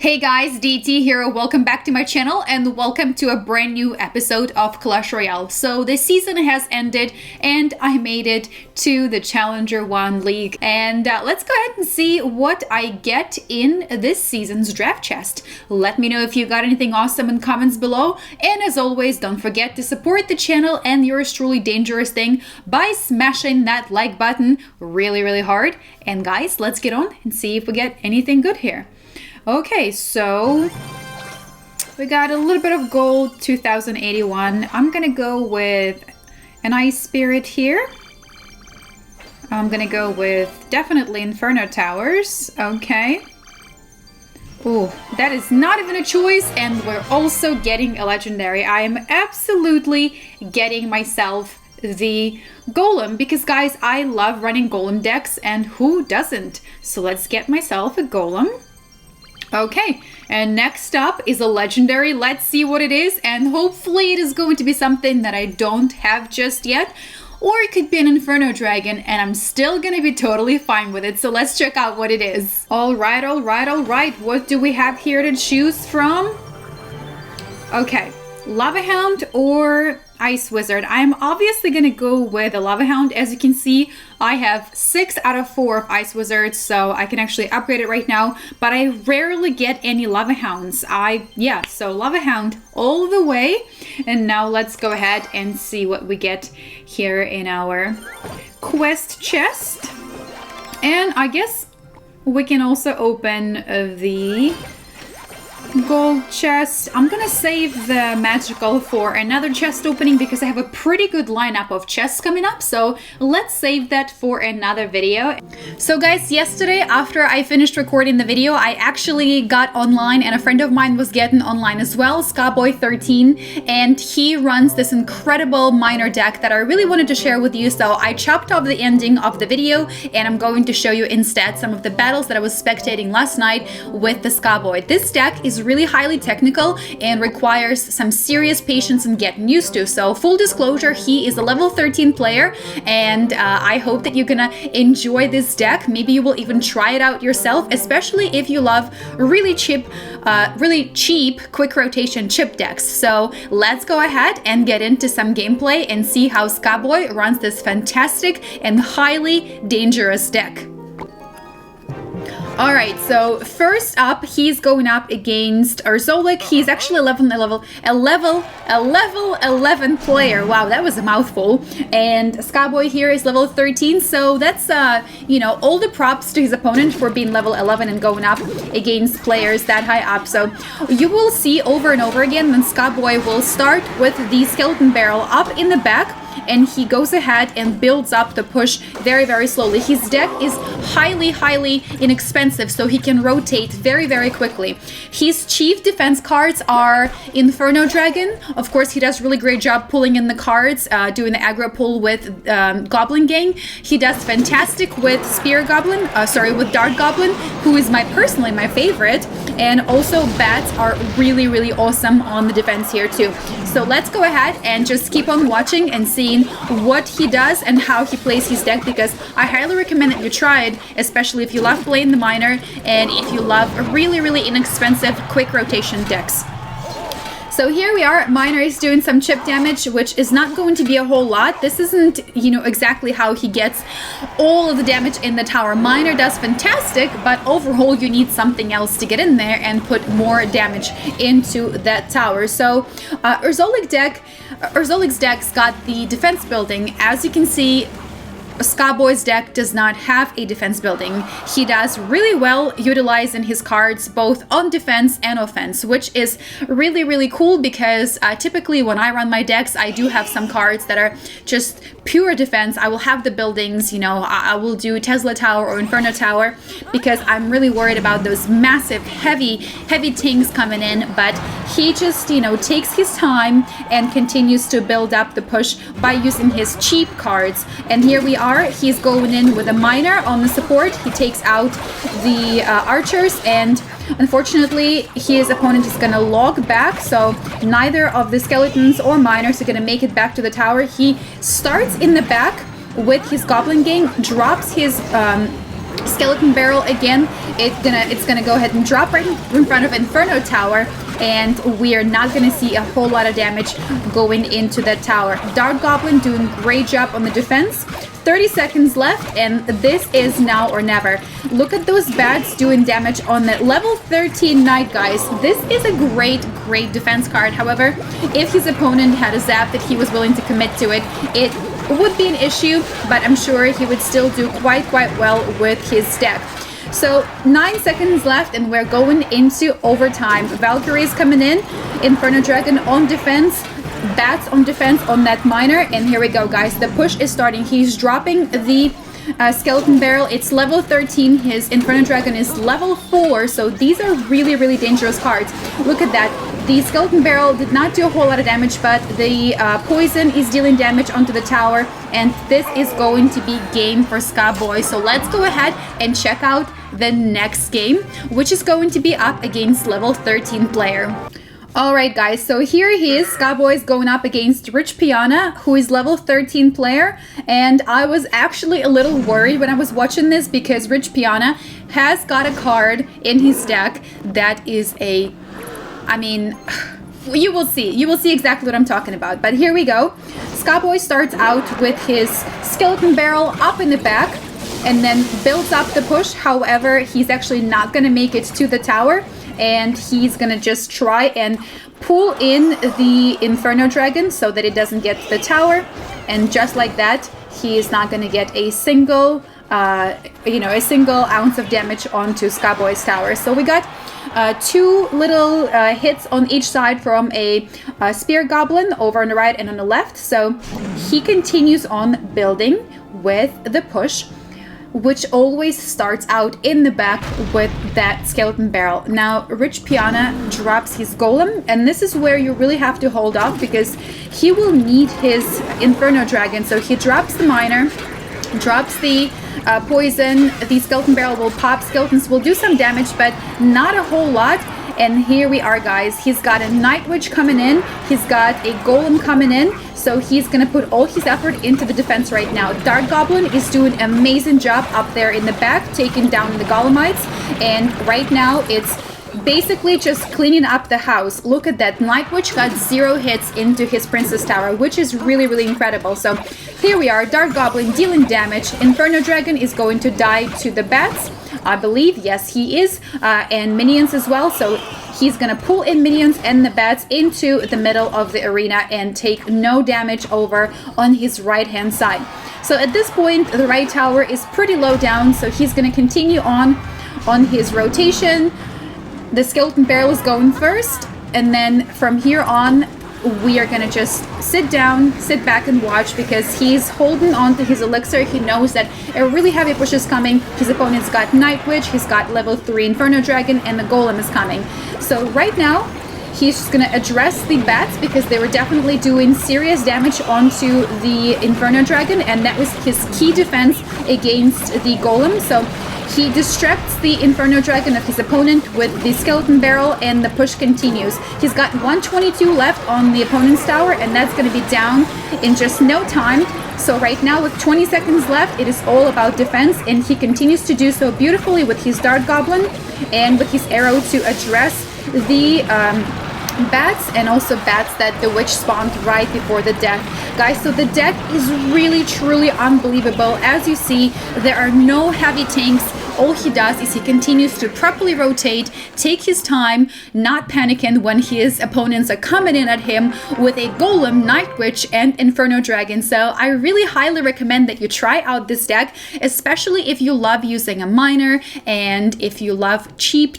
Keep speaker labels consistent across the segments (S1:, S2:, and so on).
S1: Hey guys, DT here. Welcome back to my channel and welcome to a brand new episode of Clash Royale. So the season has ended and I made it to the Challenger 1 League. And let's go ahead and see what I get in this season's draft chest. Let me know if you got anything awesome in comments below. And as always, don't forget to support the channel and yours truly Dangerous Thing by smashing that like button really hard. And guys, let's get on and see if we get anything good here. Okay, so we got a little bit of gold, 2081. I'm gonna go with an Ice Spirit here. I'm gonna go with definitely Inferno Towers. Okay. Oh, that is not even a choice, and we're also getting a legendary. I am absolutely getting myself the Golem because, guys, I love running Golem decks, and who doesn't? So let's get myself a Golem. Okay, and next up is a legendary. Let's see what it is, and hopefully it is going to be something that I don't have just yet, or it could be an Inferno Dragon, and I'm still gonna be totally fine with it. So let's check out what it is. All right. What do we have here to choose from? Okay, Lava Hound or Ice Wizard. I'm obviously gonna go with a Lava Hound. As you can see, I have 6 out of 4 of Ice Wizards, so I can actually upgrade it right now, but I rarely get any Lava Hounds. So Lava Hound all the way. And now let's go ahead and see what we get here in our quest chest. And I guess we can also open the gold chest. I'm gonna save the magical for another chest opening because I have a pretty good lineup of chests coming up, so let's save that for another video. So guys, yesterday after I finished recording the video, I actually got online and a friend of mine was getting online as well, Scarboy13, and he runs this incredible miner deck that I really wanted to share with you, so I chopped off the ending of the video and I'm going to show you instead some of the battles that I was spectating last night with the Scarboy. This deck is really highly technical and requires some serious patience and getting used to. So full disclosure, he is a level 13 player, and I hope that you're gonna enjoy this deck. Maybe you will even try it out yourself, especially if you love really cheap quick rotation chip decks. So let's go ahead and get into some gameplay and see how Scarboy runs this fantastic and highly dangerous deck. Alright, so first up, he's going up against Urzolik. He's actually a level 11 player. Wow, that was a mouthful. And Scarboy here is level 13, so that's, all the props to his opponent for being level 11 and going up against players that high up. So you will see over and over again when Scarboy will start with the skeleton barrel up in the back, and he goes ahead and builds up the push very slowly. His deck is highly inexpensive, so he can rotate very quickly. His chief defense cards are Inferno Dragon. Of course, he does really great job pulling in the cards, doing the aggro pull with Goblin Gang. He does fantastic with with Dart Goblin, who is personally my favorite. And also bats are really awesome on the defense here too. So let's go ahead and just keep on watching and seeing what he does and how he plays his deck, because I highly recommend that you try it, especially if you love playing the miner and if you love really inexpensive quick rotation decks. So here we are, Miner is doing some chip damage, which is not going to be a whole lot. This isn't, exactly how he gets all of the damage in the tower. Miner does fantastic, but overall you need something else to get in there and put more damage into that tower. So Urzolik's deck's got the defense building. As you can see, Scarboy's deck does not have a defense building. He does really well utilizing his cards both on defense and offense, which is really cool because typically when I run my decks, I do have some cards that are just pure defense. I will have the buildings, I will do Tesla Tower or Inferno Tower because I'm really worried about those massive heavy things coming in, but he just takes his time and continues to build up the push by using his cheap cards. And here we are, he's going in with a miner on the support. He takes out the archers, and unfortunately his opponent is gonna log back, so neither of the skeletons or miners are gonna make it back to the tower. He starts in the back with his Goblin Gang, drops his Skeleton Barrel again, it's gonna go ahead and drop right in front of Inferno Tower, and we are not gonna see a whole lot of damage going into that tower. Dart Goblin doing great job on the defense. 30 seconds left, and this is now or never. Look at those bats doing damage on the level 13 Knight, guys. This is a great defense card. However, if his opponent had a zap that he was willing to commit to it, it would be an issue, but I'm sure he would still do quite well with his deck. So 9 seconds left, and we're going into overtime. Valkyrie's coming in, Inferno Dragon on defense, Bats on defense on that miner, and here we go, guys. The push is starting. He's dropping the Skeleton Barrel. It's level 13. His Inferno Dragon is level 4, so these are really dangerous cards. Look at that. The Skeleton Barrel did not do a whole lot of damage, but the poison is dealing damage onto the tower, and this is going to be game for Skaboy. So let's go ahead and check out the next game, which is going to be up against level 13 player. Alright guys, so here he is. Skaboy is going up against Rich Piana, who is level 13 player, and I was actually a little worried when I was watching this because Rich Piana has got a card in his deck that is a... I mean, you will see. You will see exactly what I'm talking about. But here we go. Skaboy starts out with his Skeleton Barrel up in the back and then builds up the push. However, he's actually not going to make it to the tower, and he's gonna just try and pull in the Inferno Dragon so that it doesn't get to the tower, and just like that, he is not gonna get a single a single ounce of damage onto Skaboy's tower. So we got two little hits on each side from a Spear Goblin over on the right and on the left. So he continues on building with the push, which always starts out in the back with that Skeleton Barrel. Now, Rich Piana drops his Golem, and this is where you really have to hold off because he will need his Inferno Dragon. So he drops the Miner, drops the poison, the Skeleton Barrel will pop, skeletons will do some damage, but not a whole lot. And here we are, guys. He's got a Night Witch coming in. He's got a Golem coming in. So he's going to put all his effort into the defense right now. Dart Goblin is doing an amazing job up there in the back, taking down the Golemites. And right now, it's basically just cleaning up the house. Look at that. Night Witch got 0 hits into his Princess Tower, which is really incredible. So here we are. Dart Goblin dealing damage. Inferno Dragon is going to die to the bats, I believe. Yes, he is. And minions as well. So he's gonna pull in minions and the bats into the middle of the arena and take no damage over on his right hand side. So at this point, the right tower is pretty low down, so he's gonna continue on his rotation. The Skeleton Barrel is going first, and then from here on, we are gonna just sit down, sit back and watch, because he's holding on to his elixir. He knows that a really heavy push is coming. His opponent's got Night Witch, he's got level 3 Inferno Dragon, and the Golem is coming. So right now, he's just gonna address the bats because they were definitely doing serious damage onto the Inferno Dragon, and that was his key defense against the Golem. So he distracts the Inferno Dragon of his opponent with the Skeleton Barrel, and the push continues. He's got 122 left on the opponent's tower, and that's going to be down in just no time. So right now, with 20 seconds left, it is all about defense, and he continues to do so beautifully with his Dart Goblin and with his arrow to address the bats, and also bats that the witch spawned right before the death. Guys, so the deck is really truly unbelievable. As you see, there are no heavy tanks. All he does is he continues to properly rotate, take his time, not panicking when his opponents are coming in at him with a Golem, Night Witch, and Inferno Dragon. So I really highly recommend that you try out this deck, especially if you love using a miner and if you love cheap,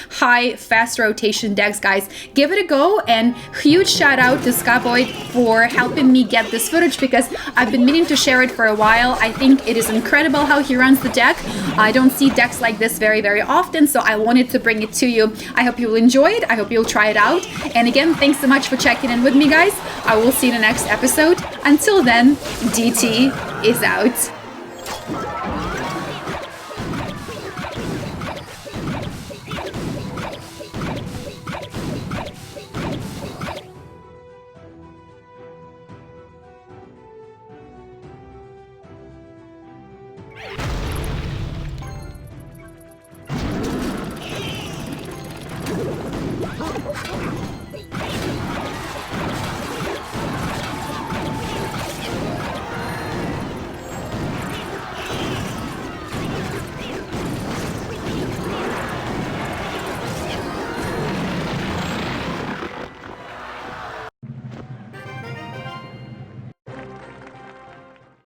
S1: high, fast rotation decks, guys. Give it a go, and huge shout out to Skaboy for helping me get this footage because I've been meaning to share it for a while. I think it is incredible how he runs the deck. I don't see decks like this very often, so I wanted to bring it to you. I hope you will enjoy it. I hope you'll try it out. And again, thanks so much for checking in with me, guys. I will see you in the next episode. Until then, DT is out.